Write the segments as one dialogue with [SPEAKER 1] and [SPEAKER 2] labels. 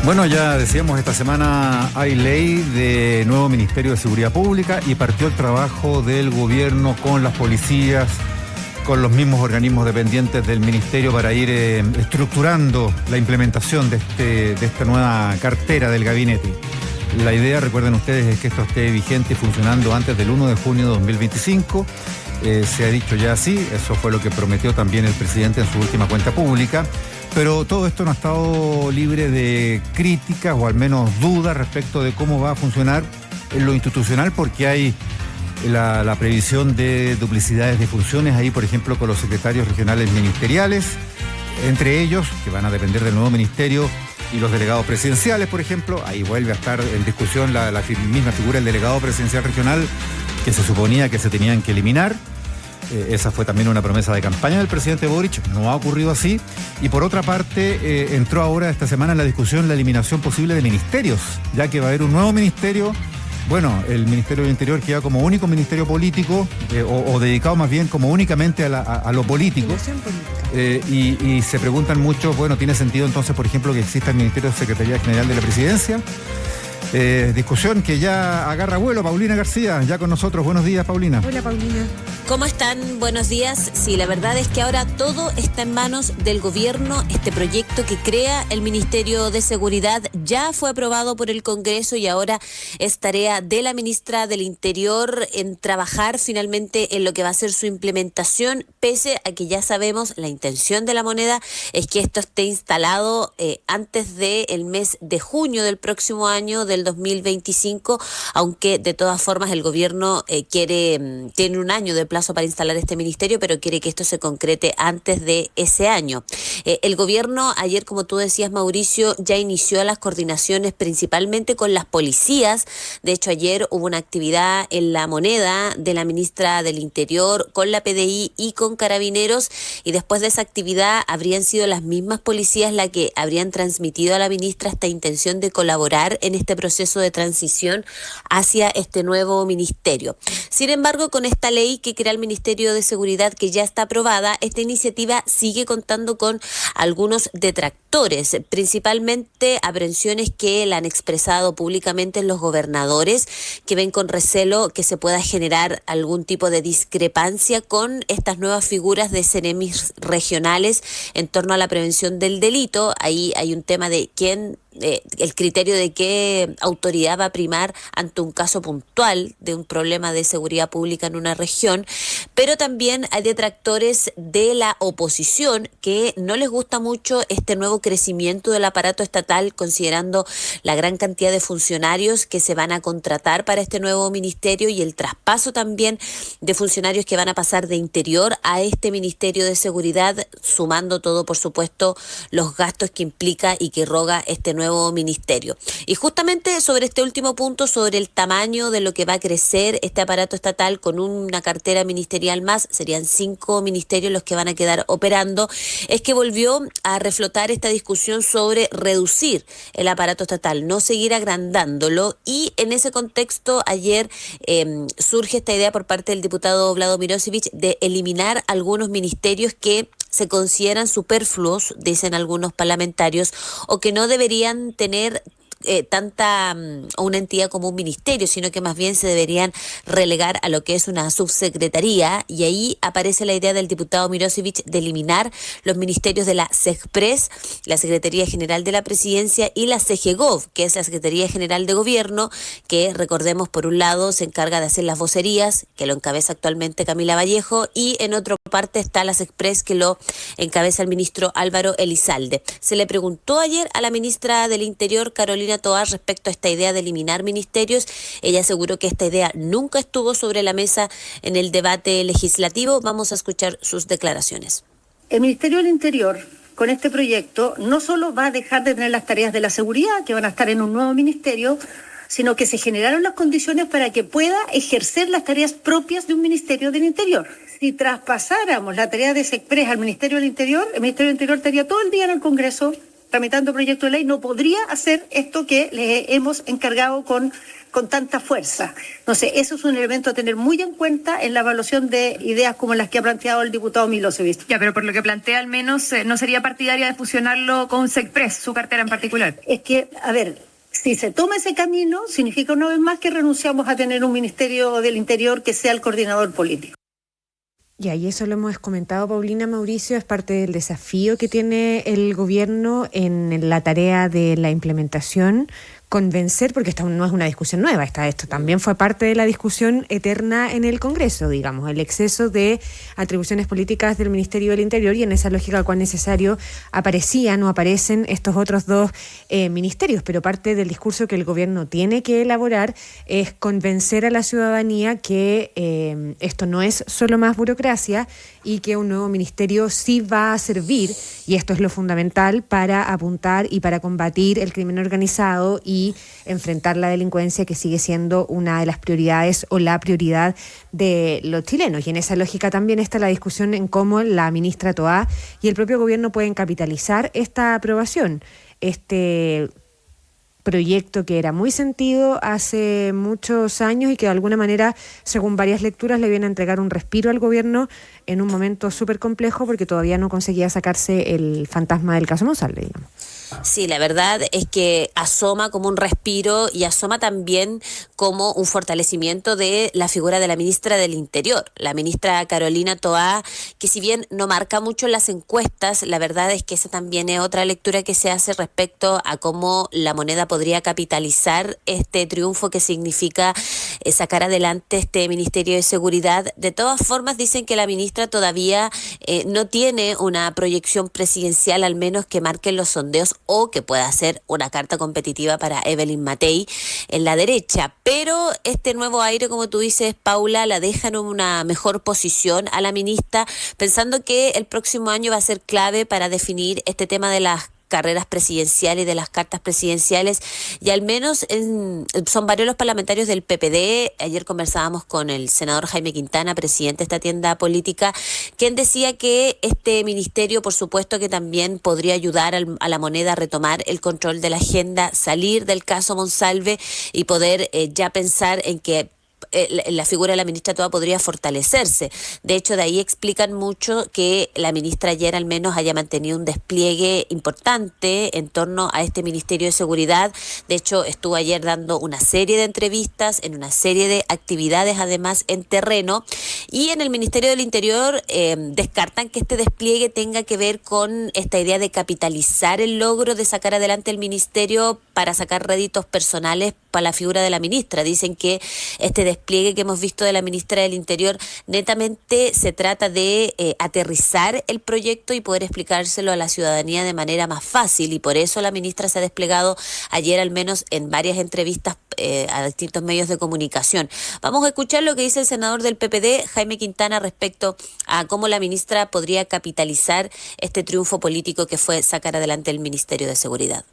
[SPEAKER 1] Bueno, ya decíamos, esta semana hay ley de nuevo Ministerio de Seguridad Pública y partió el trabajo del gobierno con las policías, con los mismos organismos dependientes del ministerio para ir estructurando la implementación de esta nueva cartera del gabinete. La idea, recuerden ustedes, es que esto esté vigente y funcionando antes del 1 de junio de 2025. Se ha dicho ya así, eso fue lo que prometió también el presidente en su última cuenta pública. Pero todo esto no ha estado libre de críticas o al menos dudas respecto de cómo va a funcionar en lo institucional, porque hay la previsión de duplicidades de funciones ahí, por ejemplo, con los secretarios regionales ministeriales, entre ellos, que van a depender del nuevo ministerio, y los delegados presidenciales, por ejemplo. Ahí vuelve a estar en discusión la misma figura del delegado presidencial regional, que se suponía que se tenían que eliminar. Esa fue también una promesa de campaña del presidente Boric, no ha ocurrido así. Y por otra parte, entró ahora esta semana en la discusión la eliminación posible de ministerios, ya que va a haber un nuevo ministerio. Bueno, el Ministerio del Interior queda como único ministerio político, o dedicado más bien como únicamente a lo político. Y se preguntan mucho, bueno, ¿tiene sentido entonces, por ejemplo, que exista el Ministerio de Secretaría General de la Presidencia? Discusión que ya agarra vuelo. Paulina García, ya con nosotros. Buenos días, Paulina.
[SPEAKER 2] Hola, Paulina.
[SPEAKER 3] ¿Cómo están? Buenos días. Sí, la verdad es que ahora todo está en manos del gobierno. Este proyecto que crea el Ministerio de Seguridad ya fue aprobado por el Congreso y ahora es tarea de la ministra del Interior en trabajar finalmente en lo que va a ser su implementación, pese a que ya sabemos la intención de la moneda es que esto esté instalado antes del mes de junio del próximo año, del 2025, aunque de todas formas el gobierno tiene un año de plazo para instalar este ministerio, pero quiere que esto se concrete antes de ese año. El gobierno ayer, como tú decías, Mauricio, ya inició las coordinaciones principalmente con las policías. De hecho, ayer hubo una actividad en La Moneda de la ministra del Interior con la PDI y con Carabineros, y después de esa actividad habrían sido las mismas policías las que habrían transmitido a la ministra esta intención de colaborar en este proceso de transición hacia este nuevo ministerio. Sin embargo, con esta ley que crea el Ministerio de Seguridad, que ya está aprobada, esta iniciativa sigue contando con algunos detractores, principalmente aprehensiones que la han expresado públicamente los gobernadores, que ven con recelo que se pueda generar algún tipo de discrepancia con estas nuevas figuras de seremis regionales en torno a la prevención del delito. Ahí hay un tema de el criterio de qué autoridad va a primar ante un caso puntual de un problema de seguridad pública en una región, pero también hay detractores de la oposición que no les gusta mucho este nuevo crecimiento del aparato estatal, considerando la gran cantidad de funcionarios que se van a contratar para este nuevo ministerio y el traspaso también de funcionarios que van a pasar de Interior a este Ministerio de Seguridad, sumando todo, por supuesto, los gastos que implica y que roga este nuevo ministerio. Y justamente sobre este último punto, sobre el tamaño de lo que va a crecer este aparato estatal con una cartera ministerial más, serían 5 ministerios los que van a quedar operando, es que volvió a reflotar esta discusión sobre reducir el aparato estatal, no seguir agrandándolo, y en ese contexto ayer surge esta idea por parte del diputado Vlado Mirosevic de eliminar algunos ministerios que se consideran superfluos, dicen algunos parlamentarios, o que no deberían tener una entidad como un ministerio, sino que más bien se deberían relegar a lo que es una subsecretaría, y ahí aparece la idea del diputado Mirosevic de eliminar los ministerios de la SEGPRES, la Secretaría General de la Presidencia, y la CGGOV, que es la Secretaría General de Gobierno, que recordemos por un lado se encarga de hacer las vocerías, que lo encabeza actualmente Camila Vallejo, y en otra parte está la SEGPRES, que lo encabeza el ministro Álvaro Elizalde. Se le preguntó ayer a la ministra del Interior, Carolina Tovar, respecto a esta idea de eliminar ministerios. Ella aseguró que esta idea nunca estuvo sobre la mesa en el debate legislativo. Vamos a escuchar sus declaraciones.
[SPEAKER 2] El Ministerio del Interior, con este proyecto, no solo va a dejar de tener las tareas de la seguridad, que van a estar en un nuevo ministerio, sino que se generaron las condiciones para que pueda ejercer las tareas propias de un Ministerio del Interior. Si traspasáramos la tarea de SEGPRES al Ministerio del Interior, el Ministerio del Interior estaría todo el día en el Congreso tramitando proyecto de ley, no podría hacer esto que le hemos encargado con tanta fuerza. No sé, eso es un elemento a tener muy en cuenta en la evaluación de ideas como las que ha planteado el diputado Milosevic.
[SPEAKER 4] Ya, pero por lo que plantea al menos, no sería partidaria de fusionarlo con SECPRES, su cartera en particular.
[SPEAKER 2] Es que, a ver, si se toma ese camino, significa una vez más que renunciamos a tener un Ministerio del Interior que sea el coordinador político.
[SPEAKER 5] Y eso lo hemos comentado, Paulina, Mauricio, es parte del desafío que tiene el gobierno en la tarea de la implementación, convencer, porque esta no es una discusión nueva, esto también fue parte de la discusión eterna en el Congreso, digamos, el exceso de atribuciones políticas del Ministerio del Interior, y en esa lógica cuán necesario aparecían o aparecen estos otros dos ministerios, pero parte del discurso que el gobierno tiene que elaborar es convencer a la ciudadanía que esto no es solo más burocracia y que un nuevo ministerio sí va a servir, y esto es lo fundamental para apuntar y para combatir el crimen organizado y enfrentar la delincuencia, que sigue siendo una de las prioridades o la prioridad de los chilenos. Y en esa lógica también está la discusión en cómo la ministra Toá y el propio gobierno pueden capitalizar esta aprobación, este proyecto que era muy sentido hace muchos años y que de alguna manera, según varias lecturas, le viene a entregar un respiro al gobierno en un momento súper complejo, porque todavía no conseguía sacarse el fantasma del caso Monsalve, digamos.
[SPEAKER 3] Sí, la verdad es que asoma como un respiro y asoma también como un fortalecimiento de la figura de la ministra del Interior, la ministra Carolina Toá, que si bien no marca mucho en las encuestas, la verdad es que esa también es otra lectura que se hace respecto a cómo la moneda podría capitalizar este triunfo que significa sacar adelante este Ministerio de Seguridad. De todas formas, dicen que la ministra todavía no tiene una proyección presidencial, al menos que marquen los sondeos, o que pueda ser una carta competitiva para Evelyn Matei en la derecha. Pero este nuevo aire, como tú dices, Paula, la deja en una mejor posición a la ministra, pensando que el próximo año va a ser clave para definir este tema de las carreras presidenciales y de las cartas presidenciales, y al menos son varios los parlamentarios del PPD. Ayer conversábamos con el senador Jaime Quintana, presidente de esta tienda política, quien decía que este ministerio, por supuesto, que también podría ayudar a la moneda a retomar el control de la agenda, salir del caso Monsalve y poder ya pensar en que la figura de la ministra Toá podría fortalecerse. De hecho, de ahí explican mucho que la ministra ayer al menos haya mantenido un despliegue importante en torno a este Ministerio de Seguridad. De hecho, estuvo ayer dando una serie de entrevistas, en una serie de actividades además en terreno, y en el Ministerio del Interior descartan que este despliegue tenga que ver con esta idea de capitalizar el logro de sacar adelante el ministerio para sacar réditos personales para la figura de la ministra. Dicen que este despliegue que hemos visto de la ministra del Interior netamente se trata de aterrizar el proyecto y poder explicárselo a la ciudadanía de manera más fácil, y por eso la ministra se ha desplegado ayer al menos en varias entrevistas a distintos medios de comunicación. Vamos a escuchar lo que dice el senador del PPD, Jaime Quintana, respecto a cómo la ministra podría capitalizar este triunfo político que fue sacar adelante el Ministerio de Seguridad.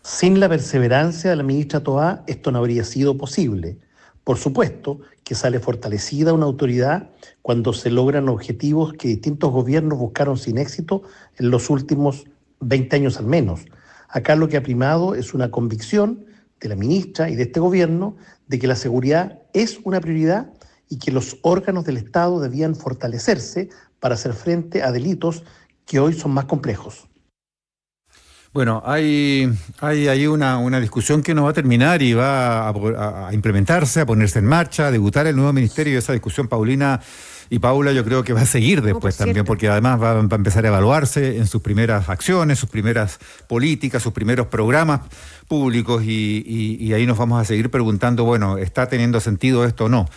[SPEAKER 6] Sin la perseverancia de la ministra Toá, esto no habría sido posible. Por supuesto que sale fortalecida una autoridad cuando se logran objetivos que distintos gobiernos buscaron sin éxito en los últimos 20 años al menos. Acá lo que ha primado es una convicción de la ministra y de este gobierno de que la seguridad es una prioridad y que los órganos del Estado debían fortalecerse para hacer frente a delitos que hoy son más complejos.
[SPEAKER 1] Bueno, hay ahí una discusión que no va a terminar y va a implementarse, a ponerse en marcha, a debutar el nuevo ministerio, y esa discusión, Paulina y Paula, yo creo que va a seguir después también, porque además va a empezar a evaluarse en sus primeras acciones, sus primeras políticas, sus primeros programas públicos, y ahí nos vamos a seguir preguntando, bueno, ¿está teniendo sentido esto o no?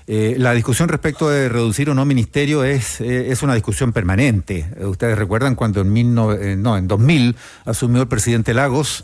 [SPEAKER 1] La discusión respecto de reducir o no ministerio es una discusión permanente. Ustedes recuerdan cuando en 2000 asumió el presidente Lagos,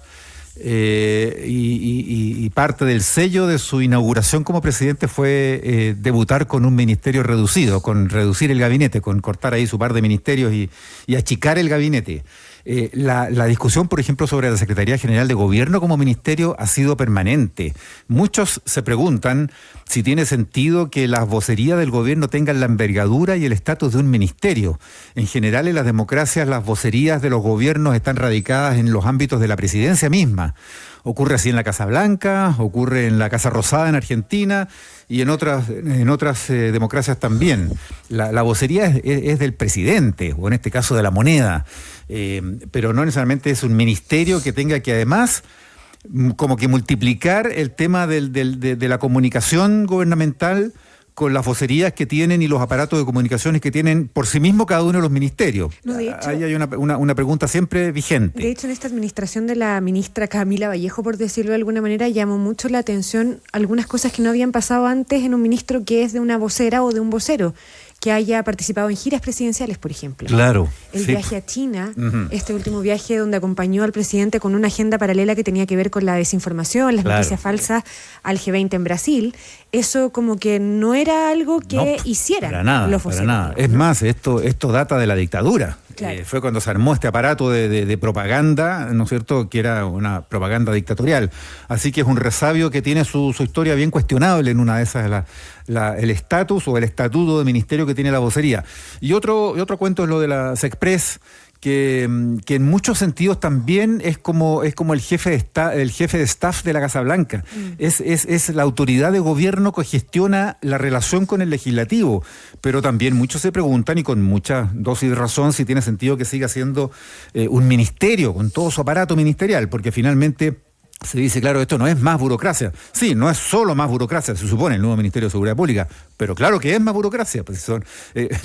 [SPEAKER 1] y parte del sello de su inauguración como presidente fue debutar con un ministerio reducido, con reducir el gabinete, con cortar ahí su par de ministerios y achicar el gabinete. La discusión, por ejemplo, sobre la Secretaría General de Gobierno como ministerio ha sido permanente. Muchos se preguntan si tiene sentido que las vocerías del gobierno tengan la envergadura y el estatus de un ministerio. En general, en las democracias, las vocerías de los gobiernos están radicadas en los ámbitos de la presidencia misma. Ocurre así en la Casa Blanca, ocurre en la Casa Rosada en Argentina y en otras democracias también. La vocería es del presidente, o en este caso de la moneda, pero no necesariamente es un ministerio que tenga que además como que multiplicar el tema de la comunicación gubernamental con las vocerías que tienen y los aparatos de comunicaciones que tienen por sí mismo cada uno de los ministerios. No, de hecho, ahí hay una pregunta siempre vigente.
[SPEAKER 5] De hecho, en esta administración de la ministra Camila Vallejo, por decirlo de alguna manera, llamó mucho la atención algunas cosas que no habían pasado antes en un ministro que es de una vocera o de un vocero, que haya participado en giras presidenciales, por ejemplo.
[SPEAKER 1] Claro.
[SPEAKER 5] El viaje a China, este último viaje donde acompañó al presidente con una agenda paralela que tenía que ver con la desinformación, las noticias falsas, al G20 en Brasil. Eso como que no era algo que hicieran los voceros.
[SPEAKER 1] Para nada. Es más, esto data de la dictadura.
[SPEAKER 5] Claro.
[SPEAKER 1] Fue cuando se armó este aparato de propaganda, ¿no es cierto?, que era una propaganda dictatorial. Así que es un resabio que tiene su historia bien cuestionable en una de esas, el estatus o el estatuto de ministerio que tiene la vocería. Y otro cuento es lo de la Sexpress, que en muchos sentidos también es como el jefe de staff de la Casa Blanca. Es la autoridad de gobierno que gestiona la relación con el legislativo. Pero también muchos se preguntan, y con mucha dosis de razón, si tiene sentido que siga siendo un ministerio, con todo su aparato ministerial, porque finalmente se dice, claro, esto no es más burocracia. Sí, no es solo más burocracia, se supone, el nuevo Ministerio de Seguridad Pública, pero claro que es más burocracia. Pues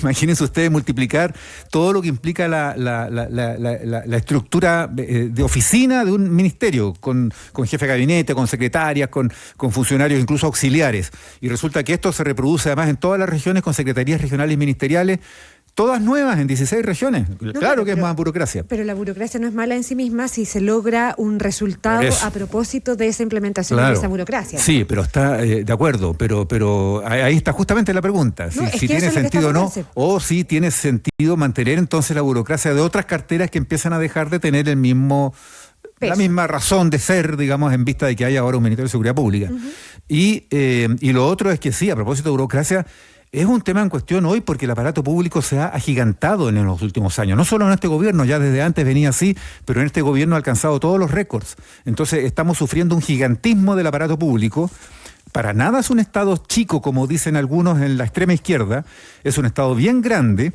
[SPEAKER 1] imagínense ustedes multiplicar todo lo que implica la estructura de oficina de un ministerio, con jefe de gabinete, con secretarias, con funcionarios incluso auxiliares. Y resulta que esto se reproduce además en todas las regiones con secretarías regionales y ministeriales, todas nuevas en 16 regiones. Claro que es más burocracia.
[SPEAKER 5] Pero la burocracia no es mala en sí misma si se logra un resultado a propósito de esa implementación de esa burocracia.
[SPEAKER 1] Sí, pero está de acuerdo, pero ahí está justamente la pregunta. Si tiene sentido o no, o si tiene sentido mantener entonces la burocracia de otras carteras que empiezan a dejar de tener la misma razón de ser, digamos, en vista de que hay ahora un Ministerio de Seguridad Pública. Y lo otro es que sí, a propósito de burocracia, es un tema en cuestión hoy porque el aparato público se ha agigantado en los últimos años. No solo en este gobierno, ya desde antes venía así, pero en este gobierno ha alcanzado todos los récords. Entonces estamos sufriendo un gigantismo del aparato público. Para nada es un Estado chico, como dicen algunos en la extrema izquierda. Es un Estado bien grande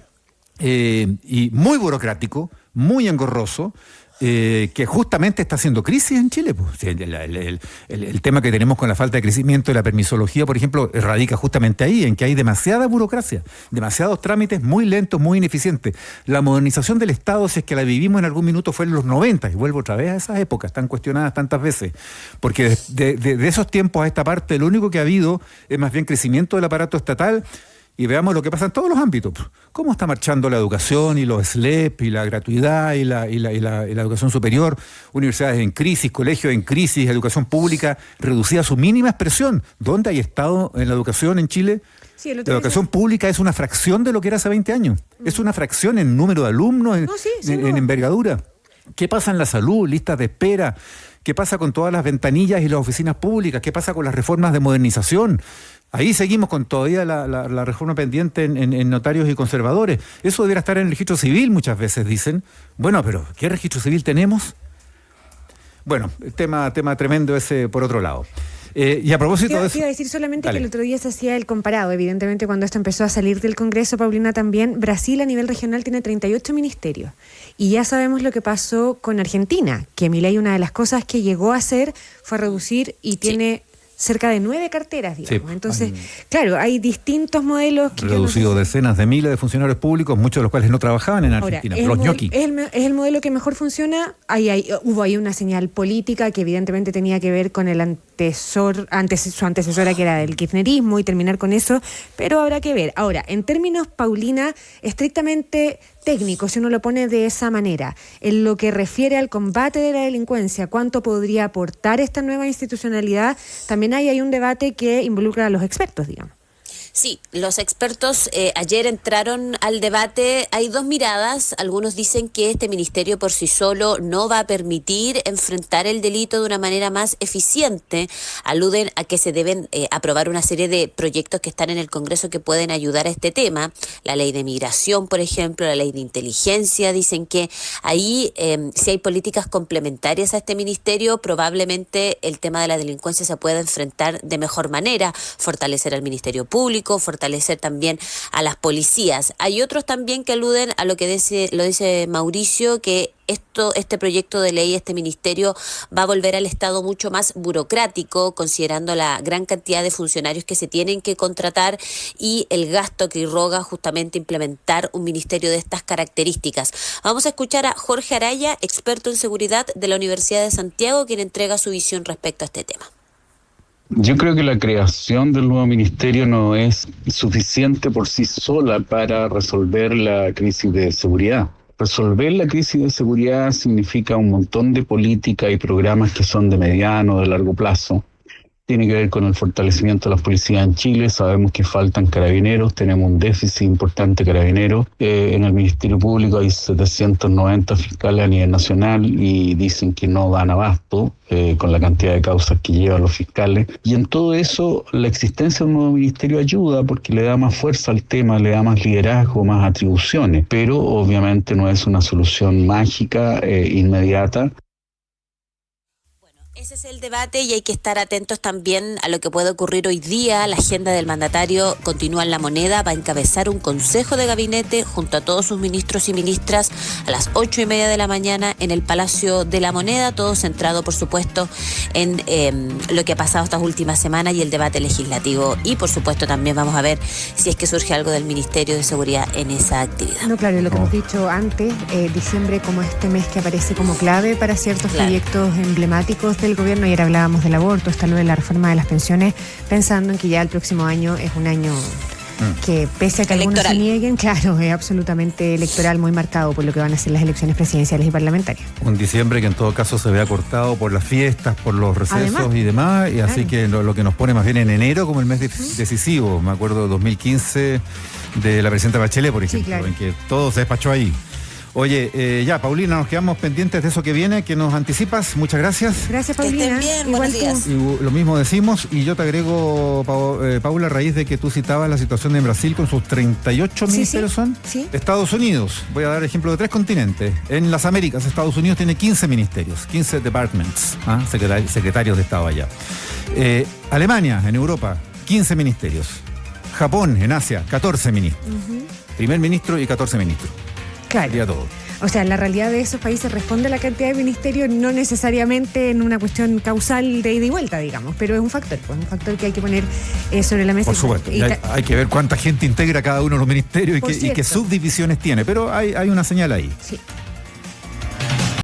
[SPEAKER 1] y muy burocrático, muy engorroso, que justamente está haciendo crisis en Chile. Pues. El tema que tenemos con la falta de crecimiento y la permisología, por ejemplo, radica justamente ahí, en que hay demasiada burocracia, demasiados trámites muy lentos, muy ineficientes. La modernización del Estado, si es que la vivimos en algún minuto, fue en los 90, y vuelvo otra vez a esas épocas tan cuestionadas tantas veces, porque de esos tiempos a esta parte, lo único que ha habido es más bien crecimiento del aparato estatal. Y veamos lo que pasa en todos los ámbitos. ¿Cómo está marchando la educación y los SLEP y la gratuidad y la educación superior? Universidades en crisis, colegios en crisis, educación pública reducida a su mínima expresión. ¿Dónde hay Estado en la educación en Chile? Sí, la educación pública es una fracción de lo que era hace 20 años. Es una fracción en número de alumnos, en envergadura. ¿Qué pasa en la salud? Listas de espera. ¿Qué pasa con todas las ventanillas y las oficinas públicas? ¿Qué pasa con las reformas de modernización? Ahí seguimos con todavía la reforma pendiente en notarios y conservadores. Eso debería estar en el registro civil, muchas veces dicen. Bueno, pero ¿qué registro civil tenemos? Bueno, tema tremendo ese por otro lado. Y a propósito de eso...
[SPEAKER 5] Iba a decir solamente que el otro día se hacía el comparado. Evidentemente, cuando esto empezó a salir del Congreso, Paulina, también, Brasil a nivel regional tiene 38 ministerios. Y ya sabemos lo que pasó con Argentina, que Milei, una de las cosas que llegó a hacer fue reducir y tiene cerca de 9 carteras, digamos. Entonces, claro, hay distintos modelos. Que
[SPEAKER 1] reducido decenas de miles de funcionarios públicos, muchos de los cuales no trababan en Argentina. Ahora, los ñoquis.
[SPEAKER 5] Es el modelo que mejor funciona. Hubo ahí una señal política que evidentemente tenía que ver con su antecesora, que era del kirchnerismo, y terminar con eso, pero habrá que ver. Ahora, en términos, Paulina, estrictamente técnicos, si uno lo pone de esa manera, en lo que refiere al combate de la delincuencia, ¿cuánto podría aportar esta nueva institucionalidad? También hay un debate que involucra a los expertos, digamos.
[SPEAKER 3] Sí, los expertos ayer entraron al debate. Hay dos miradas. Algunos dicen que este ministerio por sí solo no va a permitir enfrentar el delito de una manera más eficiente. Aluden a que se deben aprobar una serie de proyectos que están en el Congreso que pueden ayudar a este tema. La ley de migración, por ejemplo, la ley de inteligencia. Dicen que ahí, si hay políticas complementarias a este ministerio, probablemente el tema de la delincuencia se pueda enfrentar de mejor manera. Fortalecer al Ministerio Público, fortalecer también a las policías. Hay otros también que aluden a lo que lo dice Mauricio, que este proyecto de ley, este ministerio, va a volver al Estado mucho más burocrático, considerando la gran cantidad de funcionarios que se tienen que contratar y el gasto que irroga justamente implementar un ministerio de estas características. Vamos a escuchar a Jorge Araya, experto en seguridad de la Universidad de Santiago, quien entrega su visión respecto a este tema.
[SPEAKER 7] Yo creo que la creación del nuevo ministerio no es suficiente por sí sola para resolver la crisis de seguridad. Resolver la crisis de seguridad significa un montón de políticas y programas que son de mediano o de largo plazo. Tiene que ver con el fortalecimiento de las policías en Chile. Sabemos que faltan carabineros, tenemos un déficit importante de carabineros. En el Ministerio Público hay 790 fiscales a nivel nacional y dicen que no dan abasto con la cantidad de causas que llevan los fiscales. Y en todo eso, la existencia de un nuevo ministerio ayuda porque le da más fuerza al tema, le da más liderazgo, más atribuciones. Pero obviamente no es una solución mágica, inmediata.
[SPEAKER 3] Ese es el debate y hay que estar atentos también a lo que puede ocurrir hoy día. La agenda del mandatario continúa en La Moneda. Va a encabezar un consejo de gabinete junto a todos sus ministros y ministras a las 8:30 de la mañana en el Palacio de La Moneda. Todo centrado, por supuesto, en lo que ha pasado estas últimas semanas y el debate legislativo. Y, por supuesto, también vamos a ver si es que surge algo del Ministerio de Seguridad en esa actividad.
[SPEAKER 5] No, claro, lo que hemos dicho antes, diciembre como este mes que aparece como clave para ciertos proyectos emblemáticos del gobierno. Ayer hablábamos del aborto, está lo de la reforma de las pensiones, pensando en que ya el próximo año es un año que, pese a que algunos se nieguen, claro, es absolutamente electoral, muy marcado por lo que van a ser las elecciones presidenciales y parlamentarias.
[SPEAKER 1] Un diciembre que en todo caso se ve acortado por las fiestas, por los recesos y demás, y así que lo que nos pone más bien en enero como el mes decisivo. Me acuerdo de 2015 de la presidenta Bachelet, por ejemplo, en que todo se despachó ahí. Oye, ya, Paulina, nos quedamos pendientes de eso que viene, que nos anticipas. Muchas gracias.
[SPEAKER 5] Gracias, Paulina.
[SPEAKER 3] Que estén bien, buenos días.
[SPEAKER 1] Y lo mismo decimos, y yo te agrego, Paula, a raíz de que tú citabas la situación en Brasil con sus 38 ministerios, ¿son?
[SPEAKER 5] Sí.
[SPEAKER 1] Estados Unidos, voy a dar ejemplo de 3 continentes. En las Américas, Estados Unidos tiene 15 ministerios, 15 departments, secretarios de Estado allá. Alemania, en Europa, 15 ministerios. Japón, en Asia, 14 ministros. Primer ministro y 14 ministros.
[SPEAKER 5] Claro.
[SPEAKER 1] Sería todo.
[SPEAKER 5] O sea, la realidad de esos países responde a la cantidad de ministerios, no necesariamente en una cuestión causal de ida y vuelta, digamos, pero es un factor que hay que poner sobre la mesa.
[SPEAKER 1] Por supuesto, y hay que ver cuánta gente integra cada uno de los ministerios y qué subdivisiones tiene, pero hay una señal ahí.
[SPEAKER 5] Sí.